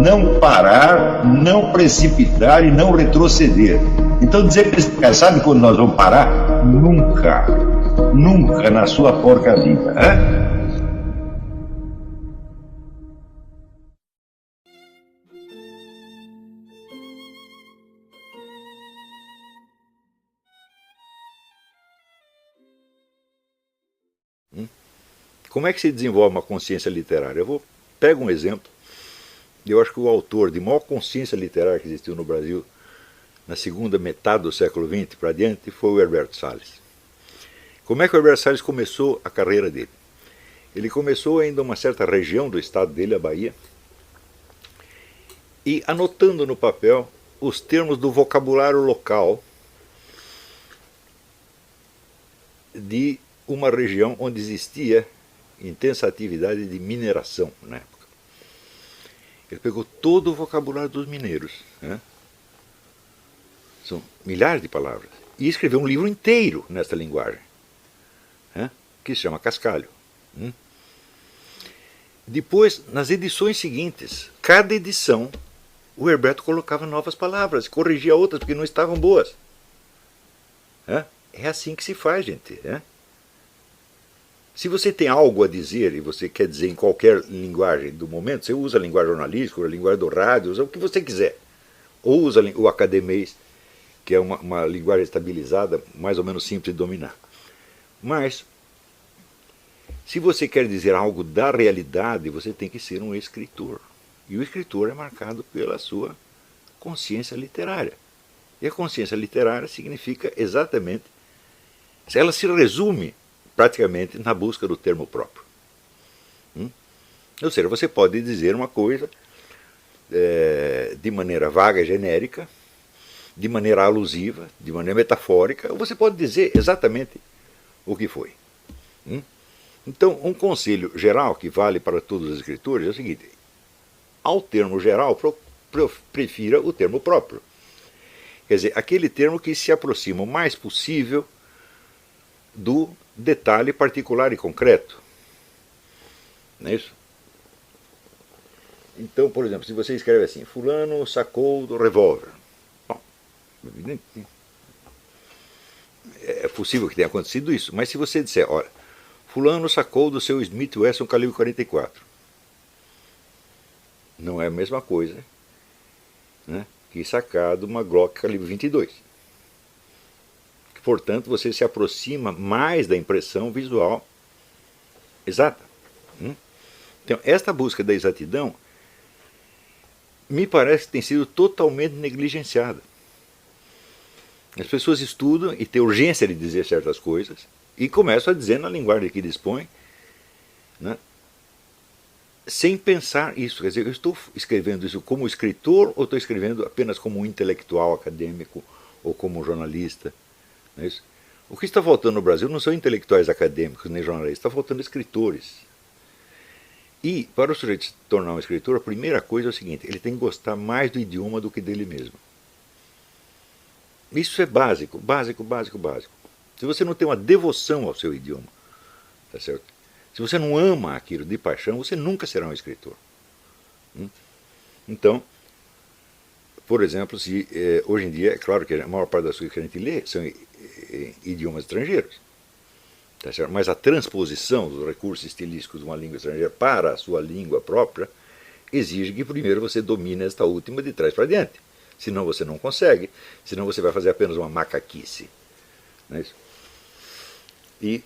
não parar, não precipitar e não retroceder. Então dizer para esse cara, sabe quando nós vamos parar? Nunca. Nunca na sua porca vida. Né? Como é que se desenvolve uma consciência literária? Pego um exemplo. Eu acho que o autor de maior consciência literária que existiu no Brasil na segunda metade do século XX para adiante foi o Herberto Salles. Como é que o Herberto Salles começou a carreira dele? Ele começou ainda em uma certa região do estado dele, a Bahia, e anotando no papel os termos do vocabulário local de uma região onde existia intensa atividade de mineração na época. Ele pegou todo o vocabulário dos mineiros, né? São milhares de palavras, e escreveu um livro inteiro nessa linguagem, né? Que se chama Cascalho. Depois, nas edições seguintes, cada edição, o Herberto colocava novas palavras, corrigia outras porque não estavam boas. É assim que se faz, gente. Se você tem algo a dizer e você quer dizer em qualquer linguagem do momento, você usa a linguagem jornalística, a linguagem do rádio, usa o que você quiser. Ou usa o academês, que é uma linguagem estabilizada, mais ou menos simples de dominar. Mas, se você quer dizer algo da realidade, você tem que ser um escritor. E o escritor é marcado pela sua consciência literária. E a consciência literária significa exatamente, ela se resume praticamente na busca do termo próprio. Ou seja, você pode dizer uma coisa de maneira vaga e genérica, de maneira alusiva, de maneira metafórica, ou você pode dizer exatamente o que foi. Então, um conselho geral que vale para todos os escritores é o seguinte: ao termo geral, prefira o termo próprio. Quer dizer, aquele termo que se aproxima o mais possível do detalhe particular e concreto. Não é isso? Então, por exemplo, se você escreve assim: fulano sacou do revólver. Bom, é possível que tenha acontecido isso, mas se você disser, olha, fulano sacou do seu Smith Wesson calibre 44. Não é a mesma coisa, né, que sacar de uma Glock calibre 22. Portanto, você se aproxima mais da impressão visual exata. Então, esta busca da exatidão me parece que tem sido totalmente negligenciada. As pessoas estudam e têm urgência de dizer certas coisas e começam a dizer na linguagem que dispõem, né, sem pensar isso. Quer dizer, eu estou escrevendo isso como escritor ou estou escrevendo apenas como um intelectual acadêmico ou como um jornalista? Não é isso? O que está faltando no Brasil não são intelectuais acadêmicos nem jornalistas, está faltando escritores. E para o sujeito se tornar um escritor, a primeira coisa é o seguinte: ele tem que gostar mais do idioma do que dele mesmo. Isso é básico, básico, básico, básico. Se você não tem uma devoção ao seu idioma, tá certo? Se você não ama aquilo de paixão, você nunca será um escritor. Então, por exemplo, hoje em dia, é claro que a maior parte das coisas que a gente lê são idiomas estrangeiros, tá certo? Mas a transposição dos recursos estilísticos de uma língua estrangeira para a sua língua própria exige que primeiro você domine esta última de trás para diante. Senão você não consegue, senão você vai fazer apenas uma macaquice. Não é isso? E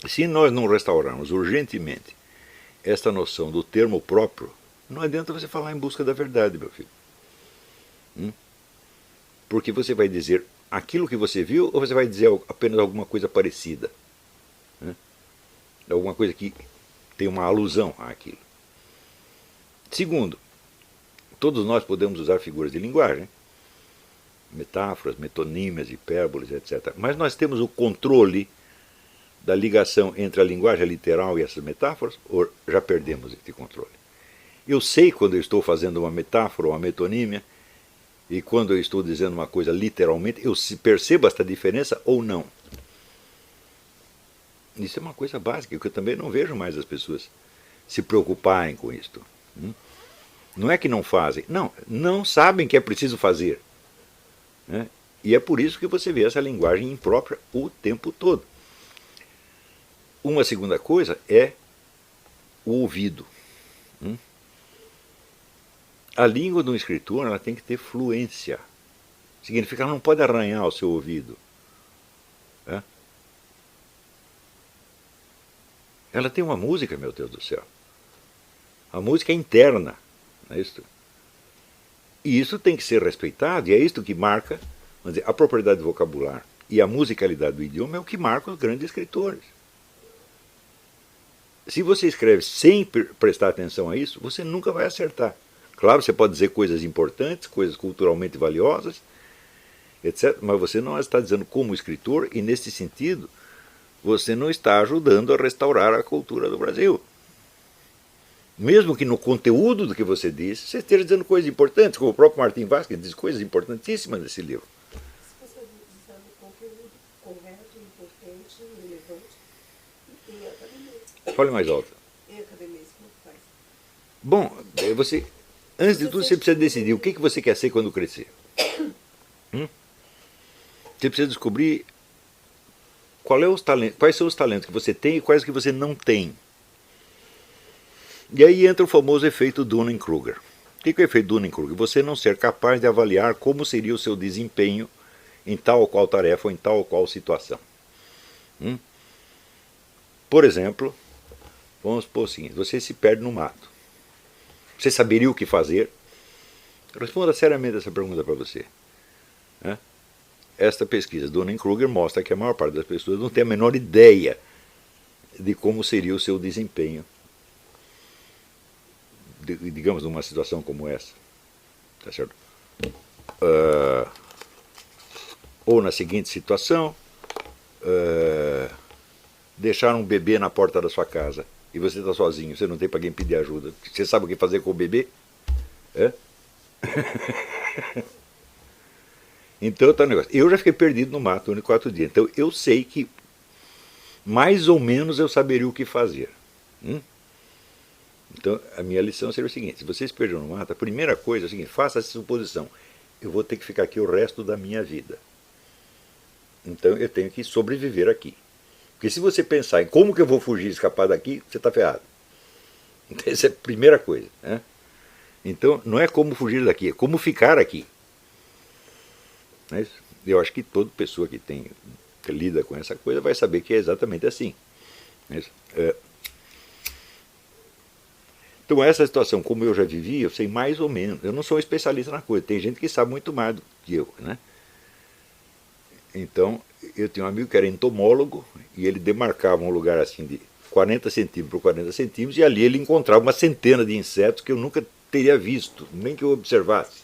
se nós não restaurarmos urgentemente esta noção do termo próprio, não adianta você falar em busca da verdade, meu filho. Porque você vai dizer aquilo que você viu ou você vai dizer apenas alguma coisa parecida? Alguma coisa que tem uma alusão àquilo. Segundo, todos nós podemos usar figuras de linguagem, metáforas, metonímias, hipérboles, etc. Mas nós temos o controle da ligação entre a linguagem literal e essas metáforas, ou já perdemos esse controle? Eu sei quando eu estou fazendo uma metáfora ou uma metonímia e quando eu estou dizendo uma coisa literalmente, eu percebo esta diferença ou não. Isso é uma coisa básica, que eu também não vejo mais as pessoas se preocuparem com isto. Não é que não fazem, não sabem que é preciso fazer. Né? E é por isso que você vê essa linguagem imprópria o tempo todo. Uma segunda coisa é o ouvido. A língua de um escritor ela tem que ter fluência. Significa que ela não pode arranhar o seu ouvido. Né? Ela tem uma música, meu Deus do céu. A música é interna. Não é isso? E isso tem que ser respeitado, e é isto que marca, vamos dizer, a propriedade vocabular e a musicalidade do idioma é o que marca os grandes escritores. Se você escreve sem prestar atenção a isso, você nunca vai acertar. Claro, você pode dizer coisas importantes, coisas culturalmente valiosas, etc., mas você não está dizendo como escritor, e nesse sentido, você não está ajudando a restaurar a cultura do Brasil. Mesmo que no conteúdo do que você diz, você esteja dizendo coisas importantes, como o próprio Martim Vázquez diz coisas importantíssimas nesse livro. Se você diz o conteúdo correto, importante, relevante, em academia. Fale mais alto. Em academia, como faz? Bom, você, antes de tudo, você precisa decidir o que você quer ser quando crescer. Você precisa descobrir quais são os talentos que você tem e quais que você não tem. E aí entra o famoso efeito Dunning-Kruger. O que é o efeito Dunning-Kruger? Você não ser capaz de avaliar como seria o seu desempenho em tal ou qual tarefa ou em tal ou qual situação. Por exemplo, vamos supor o seguinte, você se perde no mato. Você saberia o que fazer? Responda seriamente essa pergunta para você. Esta pesquisa Dunning-Kruger mostra que a maior parte das pessoas não tem a menor ideia de como seria o seu desempenho, digamos, numa situação como essa. Tá certo? Ou na seguinte situação, deixar um bebê na porta da sua casa e você está sozinho, você não tem para quem pedir ajuda. Você sabe o que fazer com o bebê? Então tá o negócio. Eu já fiquei perdido no mato durante 4 dias. Então eu sei que mais ou menos eu saberia o que fazer. Então a minha lição seria o seguinte: se vocês perderam no mato, a primeira coisa é o seguinte: faça essa suposição. Eu vou ter que ficar aqui o resto da minha vida. Então eu tenho que sobreviver aqui. Porque se você pensar em como que eu vou fugir e escapar daqui, você está ferrado. Então essa é a primeira coisa. Então não é como fugir daqui, é como ficar aqui. Eu acho que toda pessoa que lida com essa coisa vai saber que é exatamente assim. Então essa situação, como eu já vivi, eu sei mais ou menos. Eu não sou um especialista na coisa, tem gente que sabe muito mais do que eu. Então eu tinha um amigo que era entomólogo e ele demarcava um lugar assim de 40 centímetros por 40 centímetros e ali ele encontrava uma centena de insetos que eu nunca teria visto, nem que eu observasse.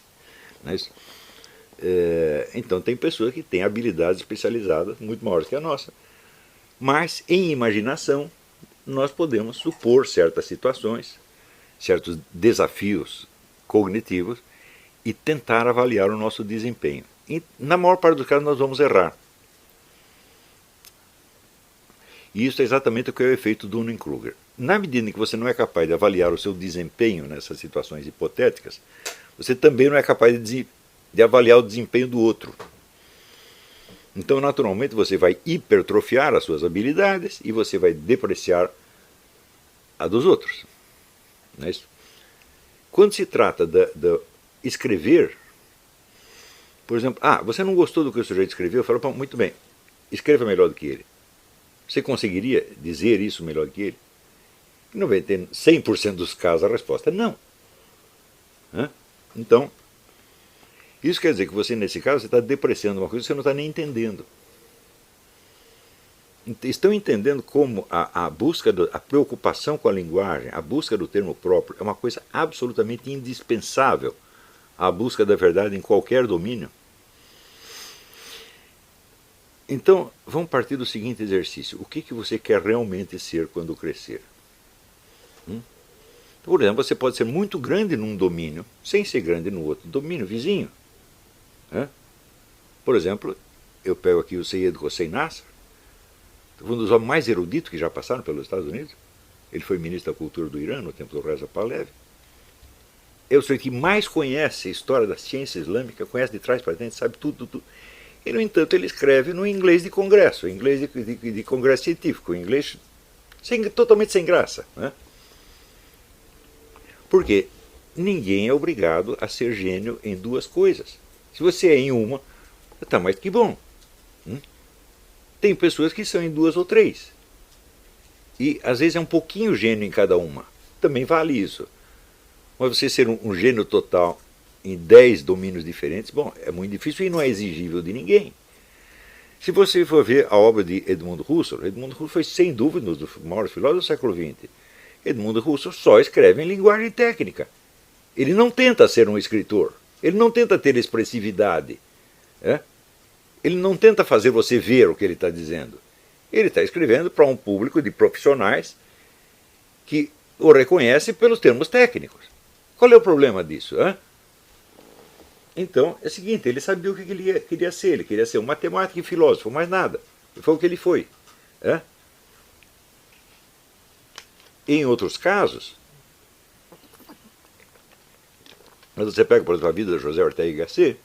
Então tem pessoas que têm habilidades especializadas muito maiores que a nossa. Mas em imaginação nós podemos supor certas situações, certos desafios cognitivos e tentar avaliar o nosso desempenho. E na maior parte dos casos nós vamos errar. E isso é exatamente o que é o efeito Dunning-Kruger. Na medida em que você não é capaz de avaliar o seu desempenho nessas situações hipotéticas, você também não é capaz de avaliar o desempenho do outro. Então, naturalmente, você vai hipertrofiar as suas habilidades e você vai depreciar a dos outros. Não é isso? Quando se trata de escrever, por exemplo, você não gostou do que o sujeito escreveu? Eu falo, muito bem, escreva melhor do que ele. Você conseguiria dizer isso melhor do que ele? Em 100% dos casos a resposta é não. Então, isso quer dizer que você, nesse caso, você está depreciando uma coisa que você não está nem entendendo. Estão entendendo como a busca, a preocupação com a linguagem, a busca do termo próprio é uma coisa absolutamente indispensável à busca da verdade em qualquer domínio? Então, vamos partir do seguinte exercício. O que você quer realmente ser quando crescer? Por exemplo, você pode ser muito grande num domínio, sem ser grande no outro domínio vizinho. Né? Por exemplo, eu pego aqui o Seyyed Hossein Nasr, um dos homens mais eruditos que já passaram pelos Estados Unidos. Ele foi ministro da Cultura do Irã no tempo do Reza Pahlavi. É o sujeito que mais conhece a história da ciência islâmica, conhece de trás para dentro, sabe tudo, tudo. E, no entanto, ele escreve no inglês de congresso, inglês de congresso científico, inglês totalmente sem graça. Né? Porque ninguém é obrigado a ser gênio em duas coisas. Se você é em uma, está mais que bom. Tem pessoas que são em duas ou três. E às vezes é um pouquinho gênio em cada uma. Também vale isso. Mas você ser um gênio total em 10 domínios diferentes, bom, é muito difícil e não é exigível de ninguém. Se você for ver a obra de Edmund Husserl foi sem dúvida um dos maiores filósofos do século XX. Edmund Husserl só escreve em linguagem técnica. Ele não tenta ser um escritor. Ele não tenta ter expressividade. Ele não tenta fazer você ver o que ele está dizendo. Ele está escrevendo para um público de profissionais que o reconhece pelos termos técnicos. Qual é o problema disso? Então, é o seguinte, ele sabia o que ele queria ser. Ele queria ser um matemático e filósofo, mais nada. E foi o que ele foi. Em outros casos, mas você pega, por exemplo, a vida de José Ortega y Gasset,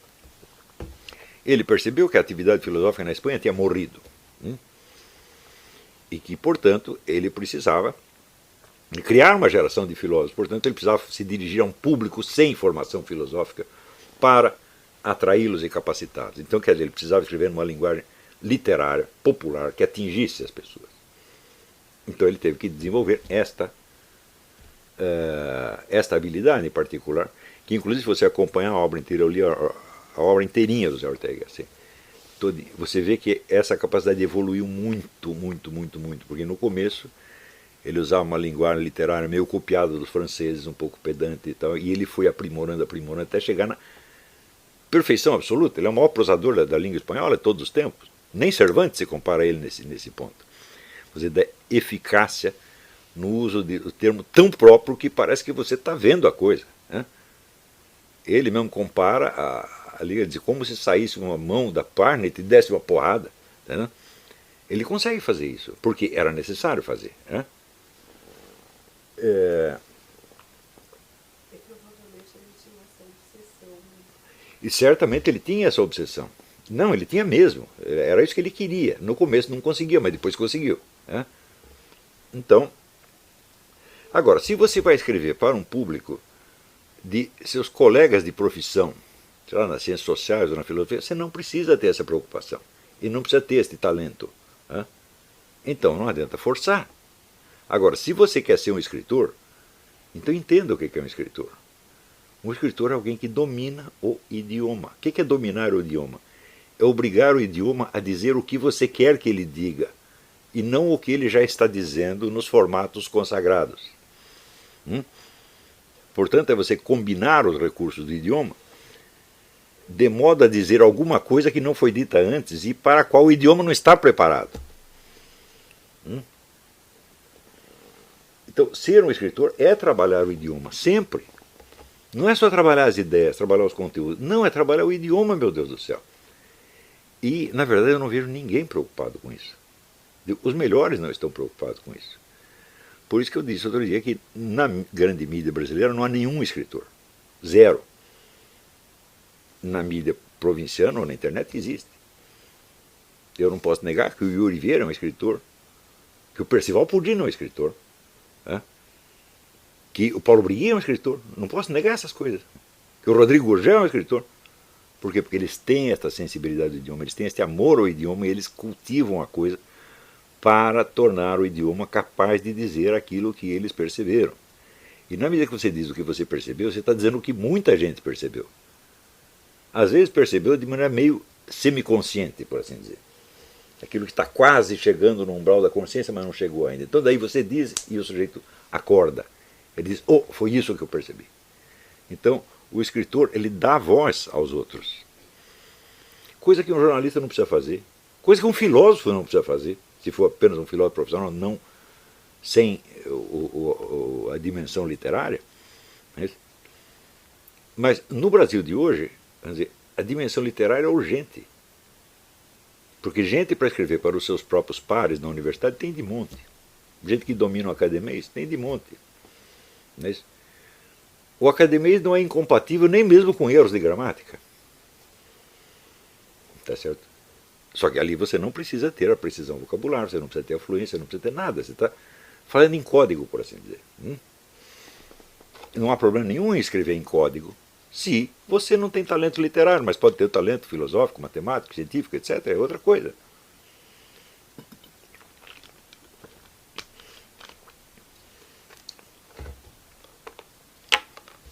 ele percebeu que a atividade filosófica na Espanha tinha morrido. E que, portanto, ele precisava criar uma geração de filósofos. Portanto, ele precisava se dirigir a um público sem formação filosófica para atraí-los e capacitá-los. Então, quer dizer, ele precisava escrever numa linguagem literária, popular, que atingisse as pessoas. Então, ele teve que desenvolver esta habilidade em particular, que, inclusive, se você acompanhar a obra inteira, eu li a obra inteirinha do José Ortega y Gasset, você vê que essa capacidade evoluiu muito, muito, muito, muito, porque no começo ele usava uma linguagem literária meio copiada dos franceses, um pouco pedante e tal, e ele foi aprimorando, aprimorando, até chegar na perfeição absoluta. Ele é o maior prosador da língua espanhola de todos os tempos. Nem Cervantes se compara a ele nesse ponto. Você dá eficácia no uso do termo tão próprio que parece que você está vendo a coisa. Ele mesmo compara ali, diz, como se saísse uma mão da página e te desse uma porrada. Ele consegue fazer isso, porque era necessário fazer. Provavelmente ele tinha essa obsessão. E certamente ele tinha essa obsessão. Não, ele tinha mesmo. Era isso que ele queria. No começo não conseguia, mas depois conseguiu. Então, agora, se você vai escrever para um público de seus colegas de profissão, sei lá, nas ciências sociais ou na filosofia, você não precisa ter essa preocupação. E não precisa ter esse talento. Então não adianta forçar. Agora, se você quer ser um escritor, então entenda o que é um escritor. Um escritor é alguém que domina o idioma. O que é dominar o idioma? É obrigar o idioma a dizer o que você quer que ele diga, e não o que ele já está dizendo nos formatos consagrados. Portanto, é você combinar os recursos do idioma de modo a dizer alguma coisa que não foi dita antes e para a qual o idioma não está preparado. Então, ser um escritor é trabalhar o idioma, sempre. Não é só trabalhar as ideias, trabalhar os conteúdos. Não, é trabalhar o idioma, meu Deus do céu. E, na verdade, eu não vejo ninguém preocupado com isso. Os melhores não estão preocupados com isso. Por isso que eu disse outro dia que na grande mídia brasileira não há nenhum escritor. Zero. Na mídia provinciana ou na internet existe. Eu não posso negar que o Yuri Vieira é um escritor, que o Percival Pudim é um escritor, que o Paulo Briguinha é um escritor. Não posso negar essas coisas. Que o Rodrigo Gurgel é um escritor. Por quê? Porque eles têm essa sensibilidade do idioma, eles têm esse amor ao idioma e eles cultivam a coisa para tornar o idioma capaz de dizer aquilo que eles perceberam. E na medida que você diz o que você percebeu, você está dizendo o que muita gente percebeu. Às vezes percebeu de maneira meio semiconsciente, por assim dizer. Aquilo que está quase chegando no umbral da consciência, mas não chegou ainda. Então daí você diz e o sujeito acorda. Ele diz, foi isso que eu percebi. Então, o escritor, ele dá voz aos outros. Coisa que um jornalista não precisa fazer. Coisa que um filósofo não precisa fazer. Se for apenas um filósofo profissional, não sem a dimensão literária. Mas no Brasil de hoje, quer dizer, a dimensão literária é urgente. Porque gente para escrever para os seus próprios pares na universidade tem de monte. Gente que domina o academês tem de monte. Não é isso? O academês não é incompatível nem mesmo com erros de gramática. Tá certo? Só que ali você não precisa ter a precisão vocabular, você não precisa ter a fluência, não precisa ter nada. Você está falando em código, por assim dizer. Não há problema nenhum em escrever em código se você não tem talento literário, mas pode ter o talento filosófico, matemático, científico, etc. É outra coisa.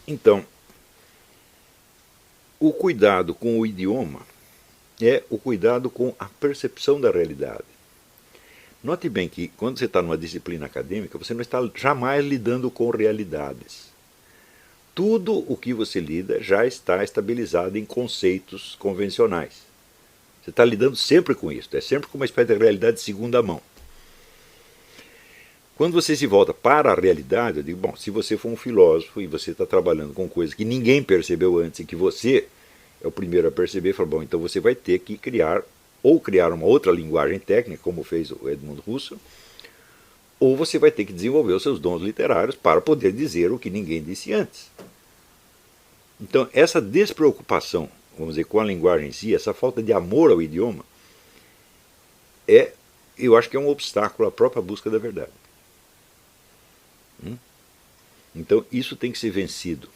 Então, o cuidado com o idioma é o cuidado com a percepção da realidade. Note bem que quando você está numa disciplina acadêmica, você não está jamais lidando com realidades. Tudo o que você lida já está estabilizado em conceitos convencionais. Você está lidando sempre com isso, é sempre com uma espécie de realidade de segunda mão. Quando você se volta para a realidade, eu digo, bom, se você for um filósofo e você está trabalhando com coisas que ninguém percebeu antes e que você é o primeiro a perceber, fala, bom, então você vai ter que criar uma outra linguagem técnica, como fez o Edmund Husserl, ou você vai ter que desenvolver os seus dons literários para poder dizer o que ninguém disse antes. Então, essa despreocupação, vamos dizer, com a linguagem em si, essa falta de amor ao idioma, eu acho que é um obstáculo à própria busca da verdade. Então, isso tem que ser vencido.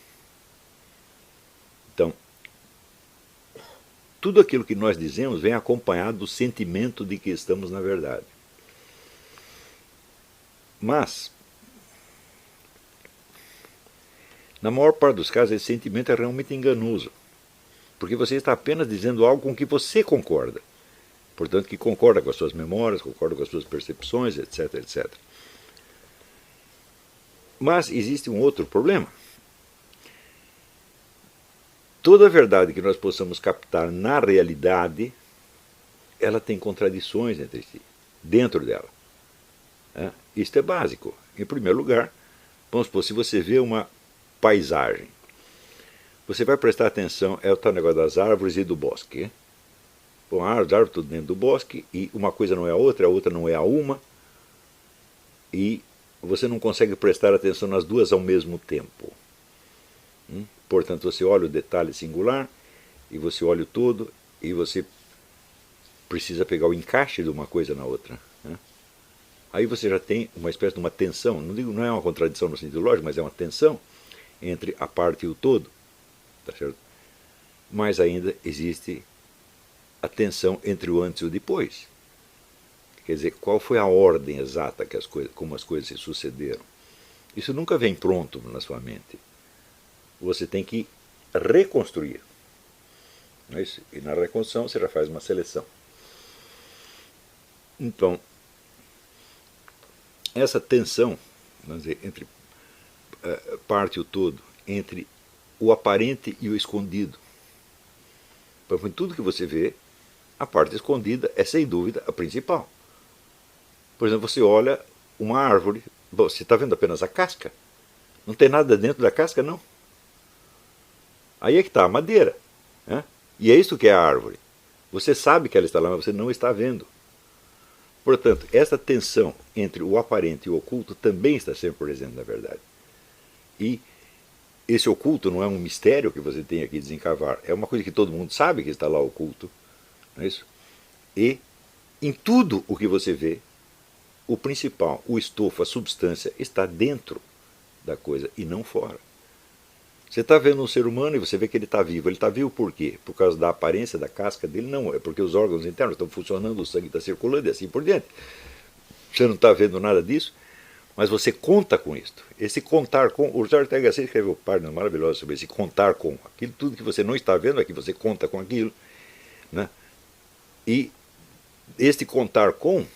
Então, tudo aquilo que nós dizemos vem acompanhado do sentimento de que estamos na verdade. Mas, na maior parte dos casos, esse sentimento é realmente enganoso. Porque você está apenas dizendo algo com que você concorda. Portanto, que concorda com as suas memórias, concorda com as suas percepções, etc, etc. Mas existe um outro problema. Toda a verdade que nós possamos captar na realidade, ela tem contradições entre si, dentro dela. Isto é básico. Em primeiro lugar, vamos supor, se você vê uma paisagem, você vai prestar atenção, é o tal negócio das árvores e do bosque. Bom, as árvores tudo dentro do bosque, e uma coisa não é a outra não é a uma, e você não consegue prestar atenção nas duas ao mesmo tempo. Portanto, você olha o detalhe singular, e você olha o todo, e você precisa pegar o encaixe de uma coisa na outra. Aí você já tem uma espécie de uma tensão, não é uma contradição no sentido lógico, mas é uma tensão entre a parte e o todo. Tá certo? Mas ainda existe a tensão entre o antes e o depois. Quer dizer, qual foi a ordem exata como as coisas se sucederam? Isso nunca vem pronto na sua mente. Você tem que reconstruir. Não é isso? E na reconstrução você já faz uma seleção. Então, essa tensão, vamos dizer, entre parte e o todo, entre o aparente e o escondido. Porque tudo que você vê, a parte escondida é sem dúvida a principal. Por exemplo, você olha uma árvore, você está vendo apenas a casca? Não tem nada dentro da casca, não. Aí é que está a madeira. E é isso que é a árvore. Você sabe que ela está lá, mas você não está vendo. Portanto, essa tensão entre o aparente e o oculto também está sempre presente na verdade. E esse oculto não é um mistério que você tem que desencavar, é uma coisa que todo mundo sabe que está lá oculto. Não é isso? E em tudo o que você vê, o principal, o estofo, a substância, está dentro da coisa e não fora. Você está vendo um ser humano e você vê que ele está vivo. Ele está vivo por quê? Por causa da aparência da casca dele? Não, é porque os órgãos internos estão funcionando, o sangue está circulando e assim por diante. Você não está vendo nada disso, mas você conta com isso. Esse contar com, o Jorge Ortega Gasset escreveu páginas maravilhosas sobre esse contar com. Aquilo tudo que você não está vendo é que você conta com aquilo. Né? E este contar com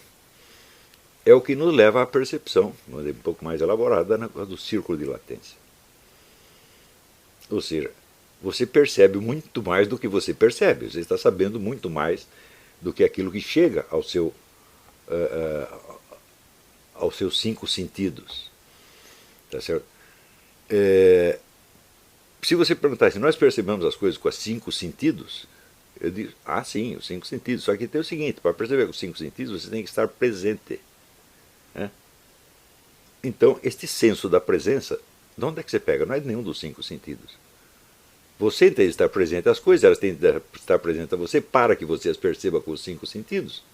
é o que nos leva à percepção, um pouco mais elaborada, do círculo de latência. Ou seja, você percebe muito mais do que você percebe. Você está sabendo muito mais do que aquilo que chega aos seus 5 sentidos. Tá certo? Se você perguntar se nós percebemos as coisas com os 5 sentidos, Eu digo, ah sim, os 5 sentidos. Só que tem o seguinte, para perceber os 5 sentidos você tem que estar presente. Né? Então, este senso da presença, de onde é que você pega? Não é de nenhum dos 5 sentidos. Você tem que estar presente às coisas, elas têm que estar presentes a você para que você as perceba com os 5 sentidos.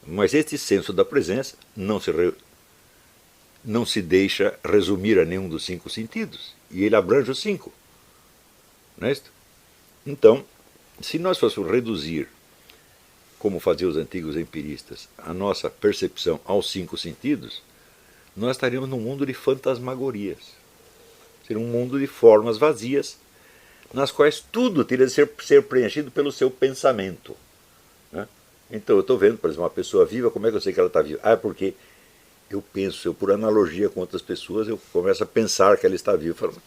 Mas este senso da presença não se deixa resumir a nenhum dos 5 sentidos. E ele abrange os 5. Não é isso? Então, se nós fôssemos reduzir, como faziam os antigos empiristas, a nossa percepção aos 5 sentidos, nós estaríamos num mundo de fantasmagorias. Seria um mundo de formas vazias, nas quais tudo teria de ser preenchido pelo seu pensamento. Né? Então eu estou vendo, por exemplo, uma pessoa viva, como é que eu sei que ela está viva? Ah, é porque eu penso, por analogia com outras pessoas, eu começo a pensar que ela está viva. Falo,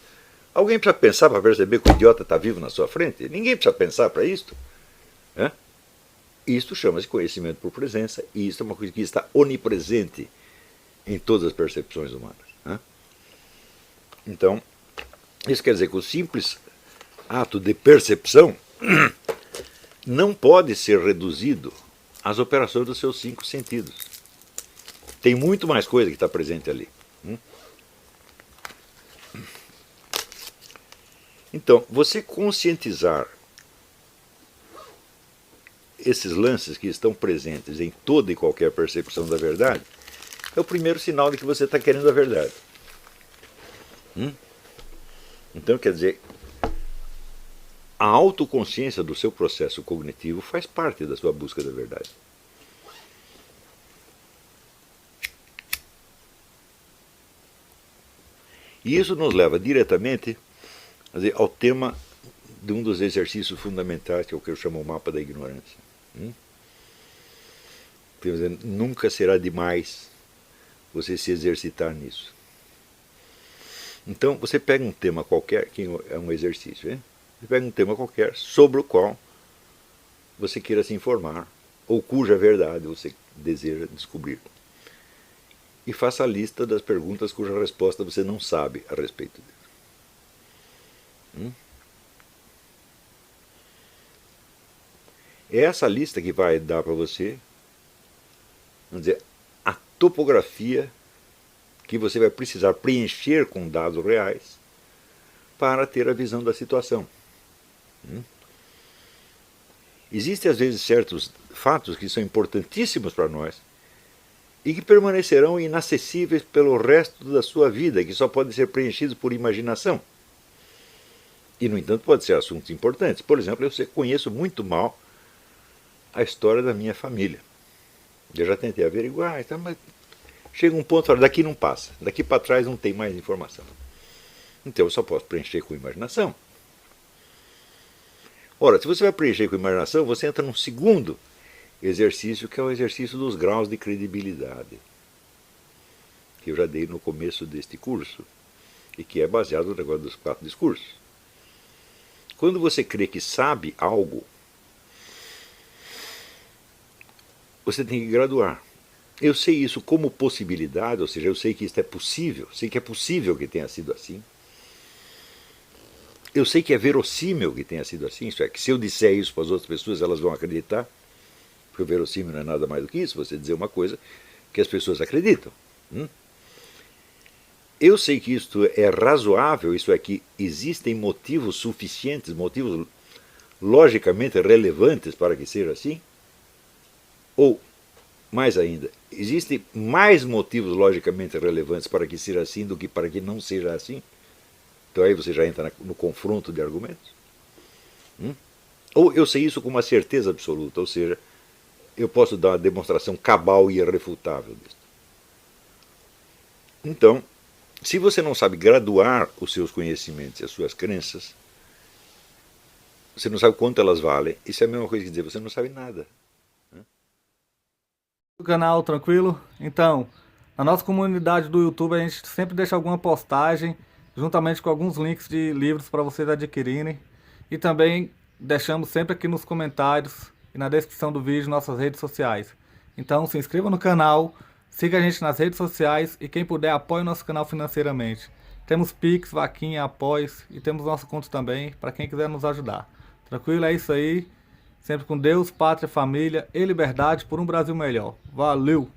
alguém precisa pensar para perceber que o idiota está vivo na sua frente? Ninguém precisa pensar para isto. Né? Isto chama-se conhecimento por presença, e isto é uma coisa que está onipresente em todas as percepções humanas. Né? Então, isso quer dizer que o simples ato de percepção não pode ser reduzido às operações dos seus 5 sentidos. Tem muito mais coisa que está presente ali. Então, você conscientizar esses lances que estão presentes em toda e qualquer percepção da verdade é o primeiro sinal de que você está querendo a verdade. Então, quer dizer, a autoconsciência do seu processo cognitivo faz parte da sua busca da verdade. E isso nos leva diretamente, quer dizer, ao tema de um dos exercícios fundamentais, que é o que eu chamo o mapa da ignorância. Quer dizer, nunca será demais você se exercitar nisso. Então, você pega um tema qualquer, que é um exercício, hein? Você pega um tema qualquer sobre o qual você queira se informar, ou cuja verdade você deseja descobrir. E faça a lista das perguntas cuja resposta você não sabe a respeito dele. É essa lista que vai dar para você, vamos dizer, a topografia que você vai precisar preencher com dados reais para ter a visão da situação. Existem às vezes certos fatos que são importantíssimos para nós e que permanecerão inacessíveis pelo resto da sua vida, que só podem ser preenchidos por imaginação. E, no entanto, podem ser assuntos importantes. Por exemplo, eu conheço muito mal a história da minha família. Eu já tentei averiguar, mas chega um ponto, daqui não passa, daqui para trás não tem mais informação. Então eu só posso preencher com imaginação. Ora, se você vai preencher com imaginação, você entra num segundo exercício, que é o exercício dos graus de credibilidade, que eu já dei no começo deste curso, e que é baseado no negócio dos 4 discursos. Quando você crê que sabe algo, você tem que graduar. Eu sei isso como possibilidade, ou seja, eu sei que isto é possível, sei que é possível que tenha sido assim. Eu sei que é verossímil que tenha sido assim, isso é, que se eu disser isso para as outras pessoas, elas vão acreditar, porque o verossímil não é nada mais do que isso, você dizer uma coisa que as pessoas acreditam. Eu sei que isto é razoável, isso é, que existem motivos suficientes, motivos logicamente relevantes para que seja assim, ou, mais ainda, existem mais motivos logicamente relevantes para que seja assim do que para que não seja assim. Então aí você já entra no confronto de argumentos. Ou eu sei isso com uma certeza absoluta, ou seja, eu posso dar uma demonstração cabal e irrefutável disso. Então, se você não sabe graduar os seus conhecimentos e as suas crenças, você não sabe quanto elas valem, isso é a mesma coisa que dizer, você não sabe nada. O canal tranquilo? Então, na nossa comunidade do YouTube a gente sempre deixa alguma postagem juntamente com alguns links de livros para vocês adquirirem, e também deixamos sempre aqui nos comentários e na descrição do vídeo nossas redes sociais. Então se inscreva no canal, siga a gente nas redes sociais e quem puder apoie o nosso canal financeiramente. Temos Pix, Vaquinha, Apoios e temos nosso conto também para quem quiser nos ajudar. Tranquilo? É isso aí. Sempre com Deus, pátria, família e liberdade por um Brasil melhor. Valeu!